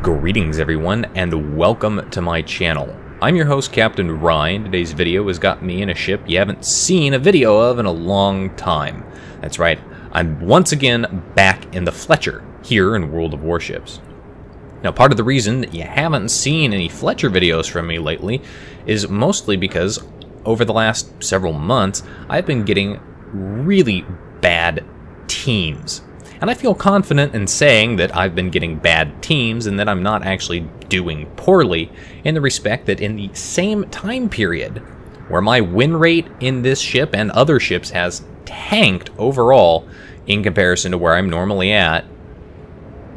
Greetings everyone, and welcome to my channel. I'm your host, Captain Ryan. Today's video has got me in a ship you haven't seen a video of in a long time. That's right, I'm once again back in the Fletcher, here in World of Warships. Now, part of the reason that you haven't seen any Fletcher videos from me lately is mostly because over the last several months, I've been getting really bad teams. And I feel confident in saying that I've been getting bad teams and that I'm not actually doing poorly, in the respect that in the same time period where my win rate in this ship and other ships has tanked overall in comparison to where I'm normally at,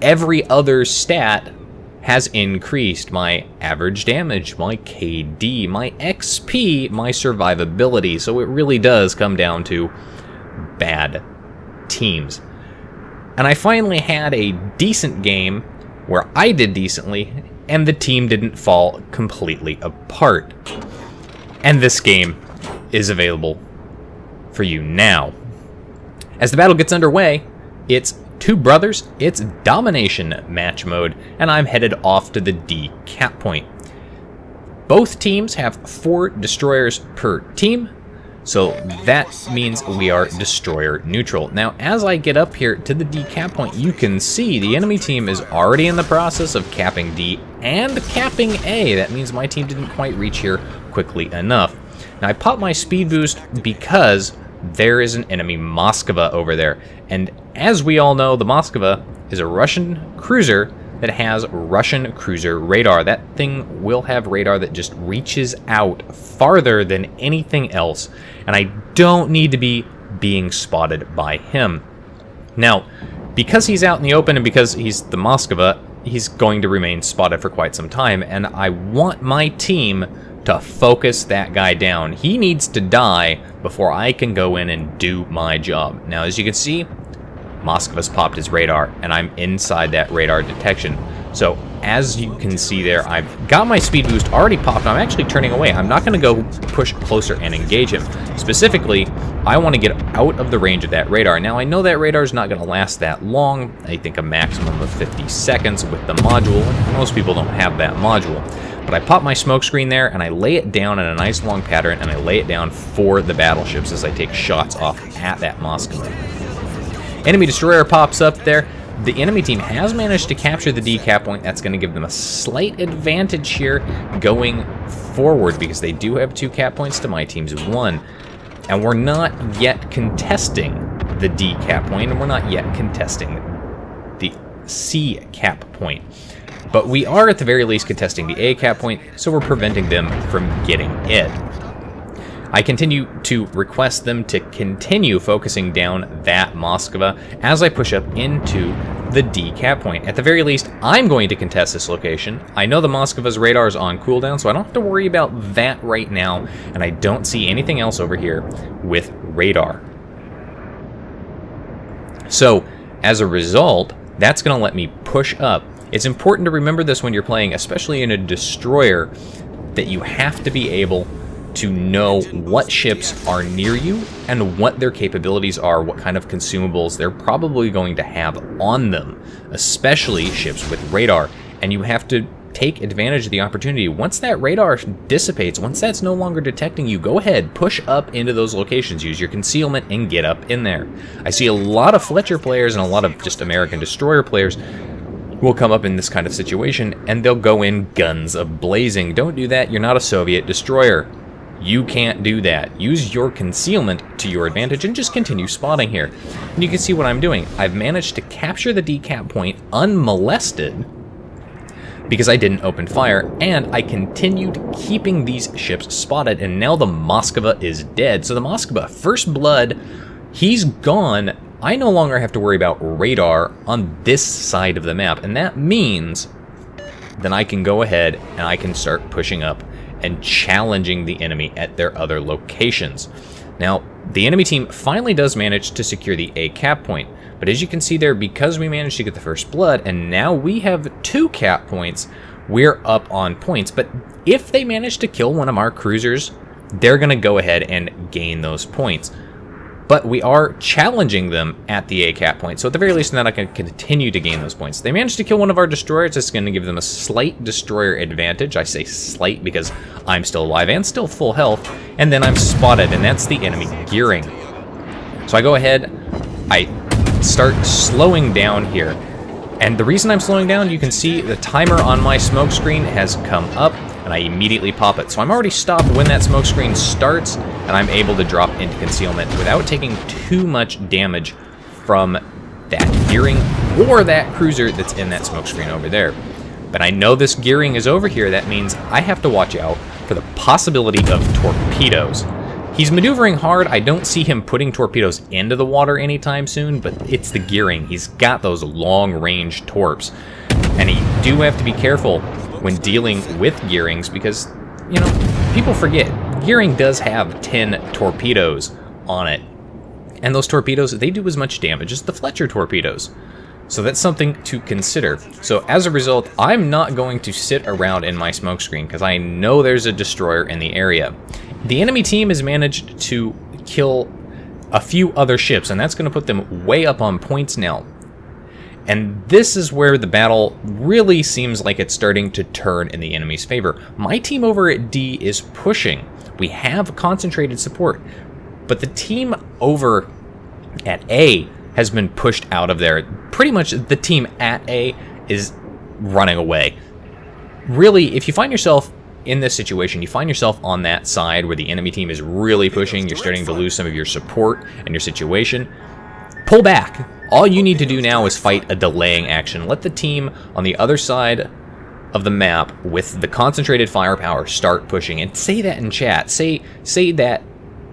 every other stat has increased. My average damage, my KD, my XP, my survivability. So it really does come down to bad teams. And I finally had a decent game where I did decently and the team didn't fall completely apart. And this game is available for you now. As the battle gets underway, it's two brothers, it's domination match mode, and I'm headed off to the D cap point. Both teams have 4 destroyers per team, so that means we are destroyer neutral. Now, as I get up here to the D cap point, you can see the enemy team is already in the process of capping D and capping A. That means my team didn't quite reach here quickly enough. Now, I popped my speed boost because there is an enemy Moskva over there. And as we all know, the Moskva is a Russian cruiser that has Russian cruiser radar. That thing will have radar that just reaches out farther than anything else, and I don't need to be being spotted by him. Now, because he's out in the open and because he's the Moskva, he's going to remain spotted for quite some time, and I want my team to focus that guy down. He needs to die before I can go in and do my job. Now, as you can see, Moskva's popped his radar, and I'm inside that radar detection. So, as you can see there, I've got my speed boost already popped. I'm actually turning away. I'm not going to go push closer and engage him. Specifically, I want to get out of the range of that radar. Now, I know that radar is not going to last that long. I think a maximum of 50 seconds with the module. Most people don't have that module. But I pop my smoke screen there, and I lay it down in a nice long pattern, and I lay it down for the battleships as I take shots off at that Moskva. Enemy destroyer pops up there. The enemy team has managed to capture the D cap point. That's going to give them a slight advantage here going forward because they do have 2 cap points to my team's 1. And we're not yet contesting the D cap point, and we're not yet contesting the C cap point. But we are at the very least contesting the A cap point, so we're preventing them from getting it. I continue to request them to continue focusing down that Moskva as I push up into the D cap point. At the very least, I'm going to contest this location. I know the Moskva's radar is on cooldown, so I don't have to worry about that right now, and I don't see anything else over here with radar. So, as a result, that's going to let me push up. It's important to remember this when you're playing, especially in a destroyer, that you have to be able to know what ships are near you and what their capabilities are, what kind of consumables they're probably going to have on them, especially ships with radar. And you have to take advantage of the opportunity. Once that radar dissipates, once that's no longer detecting you, go ahead, push up into those locations, use your concealment, and get up in there. I see a lot of Fletcher players and a lot of just American destroyer players will come up in this kind of situation, and they'll go in guns a-blazing. Don't do that. You're not a Soviet destroyer. You can't do that. Use your concealment to your advantage and just continue spotting here. And you can see what I'm doing. I've managed to capture the D cap point unmolested because I didn't open fire, and I continued keeping these ships spotted, and now the Moskva is dead. So the Moskva, first blood, he's gone. I no longer have to worry about radar on this side of the map, and that means then I can go ahead and I can start pushing up and challenging the enemy at their other locations. Now, the enemy team finally does manage to secure the A cap point, but as you can see there, because we managed to get the first blood, and now we have 2 cap points, we're up on points. But if they manage to kill one of our cruisers, they're going to go ahead and gain those points. but we are challenging them at the A cap point. So at the very least, then I can continue to gain those points. They managed to kill one of our destroyers. It's going to give them a slight destroyer advantage. I say slight because I'm still alive and still full health. And then I'm spotted, and that's the enemy gearing. So I go ahead, I start slowing down here. And the reason I'm slowing down, you can see the timer on my smoke screen has come up, and I immediately pop it. So I'm already stopped when that smoke screen starts, and I'm able to drop into concealment without taking too much damage from that gearing or that cruiser that's in that smoke screen over there. But I know this gearing is over here. That means I have to watch out for the possibility of torpedoes. He's maneuvering hard. I don't see him putting torpedoes into the water anytime soon, but it's the gearing. He's got those long-range torps. And you do have to be careful when dealing with gearings because, you know, people forget. Gearing does have 10 torpedoes on it. And those torpedoes, they do as much damage as the Fletcher torpedoes. So that's something to consider. So as a result, I'm not going to sit around in my smoke screen because I know there's a destroyer in the area. The enemy team has managed to kill a few other ships, and that's going to put them way up on points now. And this is where the battle really seems like it's starting to turn in the enemy's favor. My team over at D is pushing. We have concentrated support, but the team over at A has been pushed out of there. Pretty much the team at A is running away. Really, if you find yourself in this situation, you find yourself on that side where the enemy team is really pushing, you're starting to lose some of your support and your situation, pull back. All you need to do now is fight a delaying action. Let the team on the other side of the map with the concentrated firepower start pushing. And say that in chat. Say that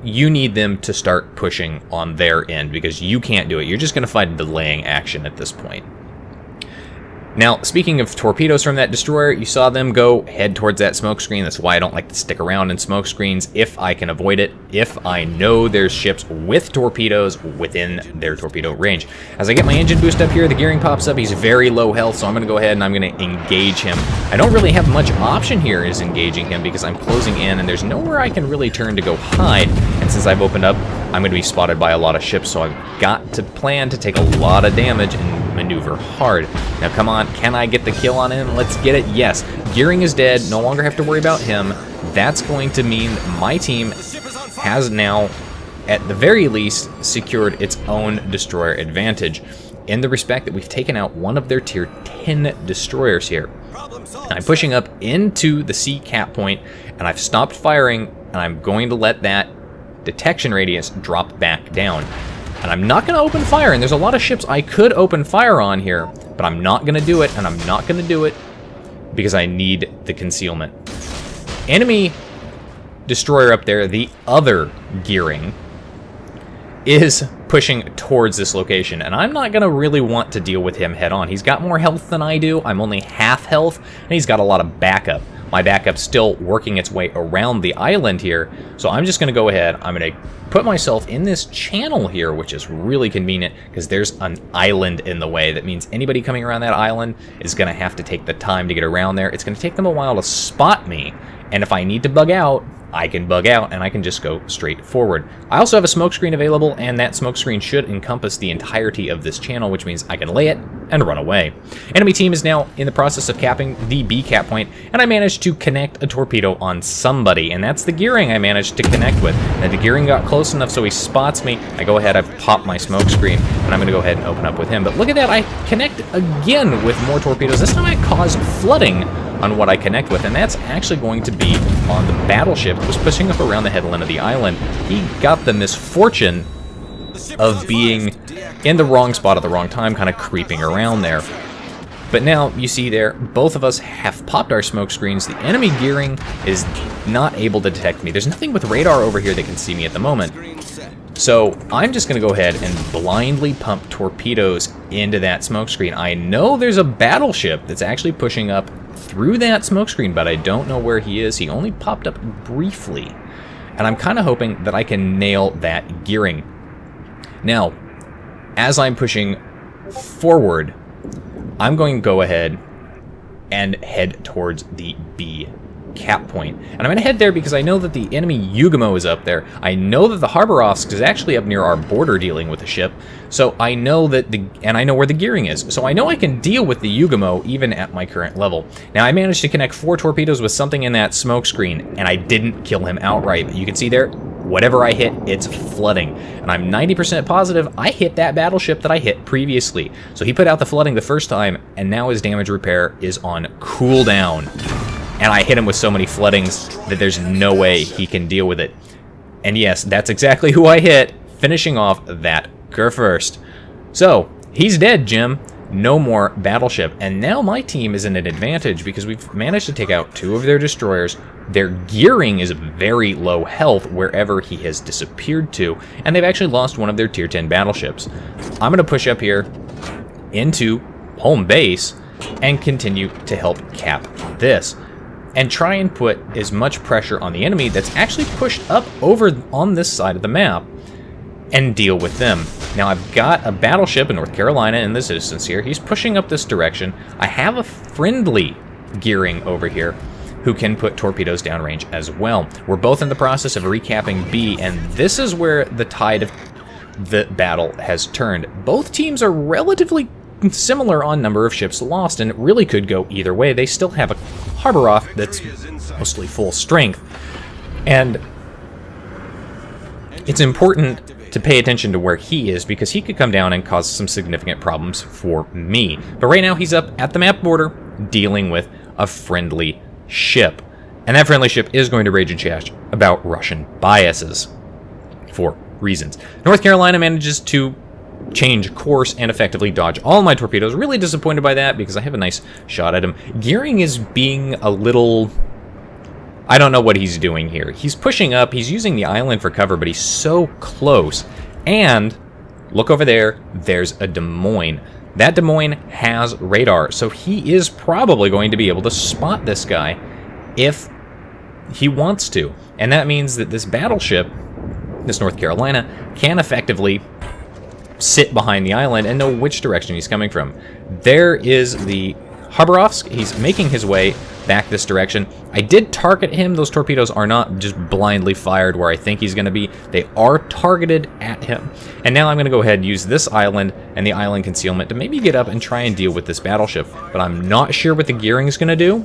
you need them to start pushing on their end because you can't do it. You're just going to fight a delaying action at this point. Now, speaking of torpedoes from that destroyer, you saw them go head towards that smoke screen. That's why I don't like to stick around in smoke screens if I can avoid it, if I know there's ships with torpedoes within their torpedo range. As I get my engine boost up here, the gearing pops up. He's very low health, so I'm going to go ahead and I'm going to engage him. I don't really have much option here is engaging him because I'm closing in and there's nowhere I can really turn to go hide. And since I've opened up, I'm going to be spotted by a lot of ships, so I've got to plan to take a lot of damage and maneuver hard. Now, come on. Can I get the kill on him? Let's get it. Yes. Gearing is dead. No longer have to worry about him. That's going to mean my team has now, at the very least, secured its own destroyer advantage in the respect that we've taken out one of their tier 10 destroyers here. I'm pushing up into the C cap point, and I've stopped firing, and I'm going to let that detection radius drop back down. And I'm not going to open fire, and there's a lot of ships I could open fire on here, but I'm not going to do it, and I'm not going to do it because I need the concealment. Enemy destroyer up there, the other gearing, is pushing towards this location, and I'm not going to really want to deal with him head on. He's got more health than I do. I'm only half health, and he's got a lot of backup. My backup's still working its way around the island here, so I'm just going to go ahead. I'm going to put myself in this channel here, which is really convenient because there's an island in the way. That means anybody coming around that island is going to have to take the time to get around there. It's going to take them a while to spot me, and if I need to bug out, I can bug out and I can just go straight forward. I also have a smoke screen available, and that smoke screen should encompass the entirety of this channel, which means I can lay it and run away. Enemy team is now in the process of capping the B cap point, and I managed to connect a torpedo on somebody, and that's the gearing I managed to connect with. And the gearing got close enough so he spots me. I go ahead, I pop my smoke screen, and I'm going to go ahead and open up with him. But look at that, I connect again with more torpedoes. This time I cause flooding on what I connect with, and that's actually going to be on the battleship that was pushing up around the headland of the island. He got the misfortune of being in the wrong spot at the wrong time, kind of creeping around there. But now, you see there, both of us have popped our smoke screens. The enemy gearing is not able to detect me. There's nothing with radar over here that can see me at the moment. So I'm just going to go ahead and blindly pump torpedoes into that smoke screen. I know there's a battleship that's actually pushing up through that smoke screen, but I don't know where he is. He only popped up briefly. And I'm kind of hoping that I can nail that gearing. Now, as I'm pushing forward, I'm going to go ahead and head towards the B cap point. And I'm going to head there because I know that the enemy Yugamo is up there. I know that the Harborovsk is actually up near our border dealing with the ship. So I know that and I know where the gearing is. So I know I can deal with the Yugamo even at my current level. Now I managed to connect 4 torpedoes with something in that smoke screen, and I didn't kill him outright. But you can see there, whatever I hit, it's flooding. And I'm 90% positive I hit that battleship that I hit previously. So he put out the flooding the first time, and now his damage repair is on cooldown. And I hit him with so many floodings that there's no way he can deal with it. And yes, that's exactly who I hit, finishing off that first. So, he's dead, Jim. No more battleship. And now my team is in an advantage because we've managed to take out 2 of their destroyers. Their gearing is very low health wherever he has disappeared to, and they've actually lost one of their tier 10 battleships. I'm going to push up here into home base and continue to help cap this and try and put as much pressure on the enemy that's actually pushed up over on this side of the map and deal with them. Now I've got a battleship in North Carolina in this instance here. He's pushing up this direction. I have a friendly gearing over here who can put torpedoes downrange as well. We're both in the process of recapping B, and this is where the tide of the battle has turned. Both teams are relatively similar on number of ships lost, and it really could go either way. They still have a Harborov that's mostly full strength, and it's important to pay attention to where he is because he could come down and cause some significant problems for me. But right now he's up at the map border dealing with a friendly ship, and that friendly ship is going to rage and chash about Russian biases for reasons. North Carolina manages to change course and effectively dodge all my torpedoes. Really disappointed by that because I have a nice shot at him. Gearing is being a little... I don't know what he's doing here. He's pushing up, he's using the island for cover, but he's so close. And look over there, there's a Des Moines. That Des Moines has radar, so he is probably going to be able to spot this guy if he wants to. And that means that this battleship, this North Carolina, can effectively sit behind the island and know which direction he's coming from. There is the Harborovsk. He's making his way back this direction. I did target him. Those torpedoes are not just blindly fired where I think he's going to be. They are targeted at him. And now I'm going to go ahead and use this island and the island concealment to maybe get up and try and deal with this battleship. But I'm not sure what the gearing is going to do,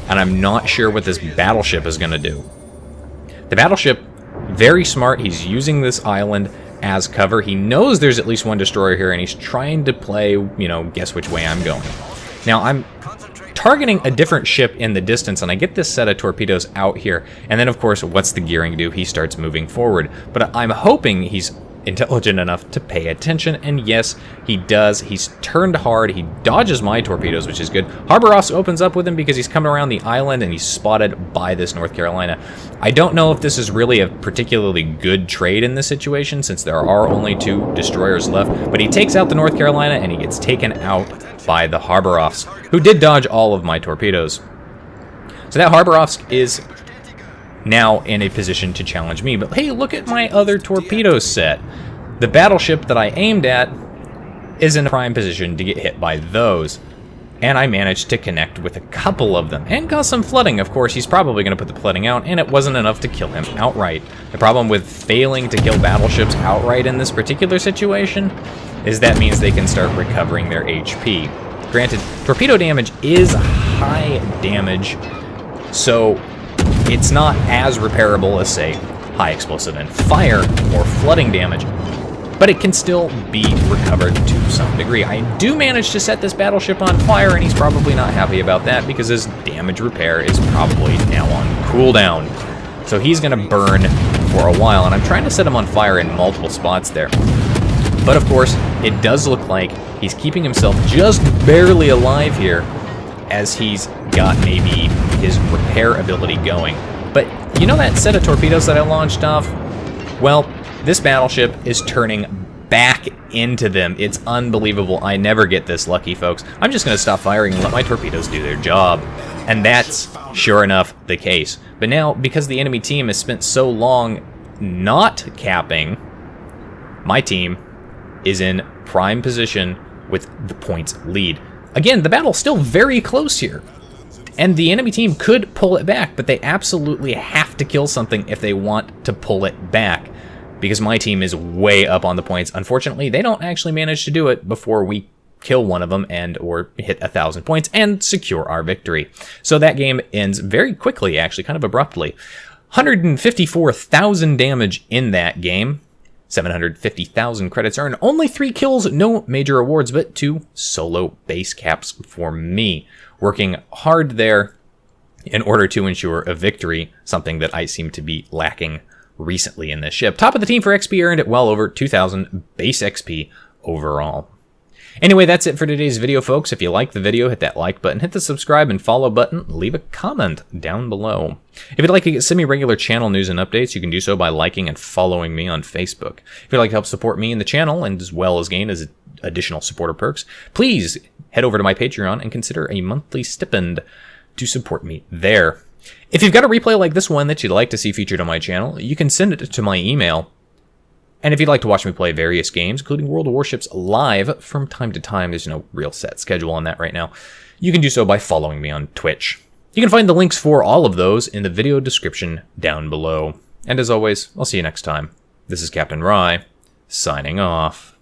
and I'm not sure what this battleship is going to do. The battleship, very smart. He's using this island as cover. He knows there's at least one destroyer here, and he's trying to play, you know, guess which way I'm going. Now, I'm targeting a different ship in the distance, and I get this set of torpedoes out here. And then, of course, what's the gearing do? He starts moving forward. But I'm hoping he's intelligent enough to pay attention, and yes, he does. He's turned hard. He dodges my torpedoes, which is good. Harborovsk opens up with him because he's coming around the island, and he's spotted by this North Carolina. I don't know if this is really a particularly good trade in this situation, since there are only 2 destroyers left, but he takes out the North Carolina, and he gets taken out by the Harborovsk, who did dodge all of my torpedoes. So that Harborovsk is now in a position to challenge me. But hey, look at my other torpedo set. The battleship that I aimed at is in a prime position to get hit by those. And I managed to connect with a couple of them and cause some flooding. Of course, he's probably going to put the flooding out, and it wasn't enough to kill him outright. The problem with failing to kill battleships outright in this particular situation is that means they can start recovering their HP. Granted, torpedo damage is high damage, so it's not as repairable as, say, high explosive and fire or flooding damage, but it can still be recovered to some degree. I do manage to set this battleship on fire, and he's probably not happy about that because his damage repair is probably now on cooldown. So he's going to burn for a while, and I'm trying to set him on fire in multiple spots there. But of course, it does look like he's keeping himself just barely alive here, as he's got maybe his repair ability going. But you know that set of torpedoes that I launched off? Well, this battleship is turning back into them. It's unbelievable. I never get this lucky, folks. I'm just going to stop firing and let my torpedoes do their job. And that's, sure enough, the case. But now, because the enemy team has spent so long not capping, my team is in prime position with the points lead. Again, the battle's still very close here. And the enemy team could pull it back, but they absolutely have to kill something if they want to pull it back. Because my team is way up on the points. Unfortunately, they don't actually manage to do it before we kill one of them and or hit 1,000 points and secure our victory. So that game ends very quickly, actually, kind of abruptly. 154,000 damage in that game. 750,000 credits earned. Only 3 kills, no major awards, but 2 solo base caps for me. Working hard there in order to ensure a victory, something that I seem to be lacking recently in this ship. Top of the team for XP earned at well over 2,000 base XP overall. Anyway, that's it for today's video, folks. If you liked the video, hit that like button, hit the subscribe and follow button, leave a comment down below. If you'd like to get semi-regular channel news and updates, you can do so by liking and following me on Facebook. If you'd like to help support me in the channel, and as well as gain as additional supporter perks, please head over to my Patreon and consider a monthly stipend to support me there. If you've got a replay like this one that you'd like to see featured on my channel, you can send it to my email. And if you'd like to watch me play various games, including World of Warships live from time to time, there's no real set schedule on that right now, you can do so by following me on Twitch. You can find the links for all of those in the video description down below. And as always, I'll see you next time. This is Captain Rye, signing off.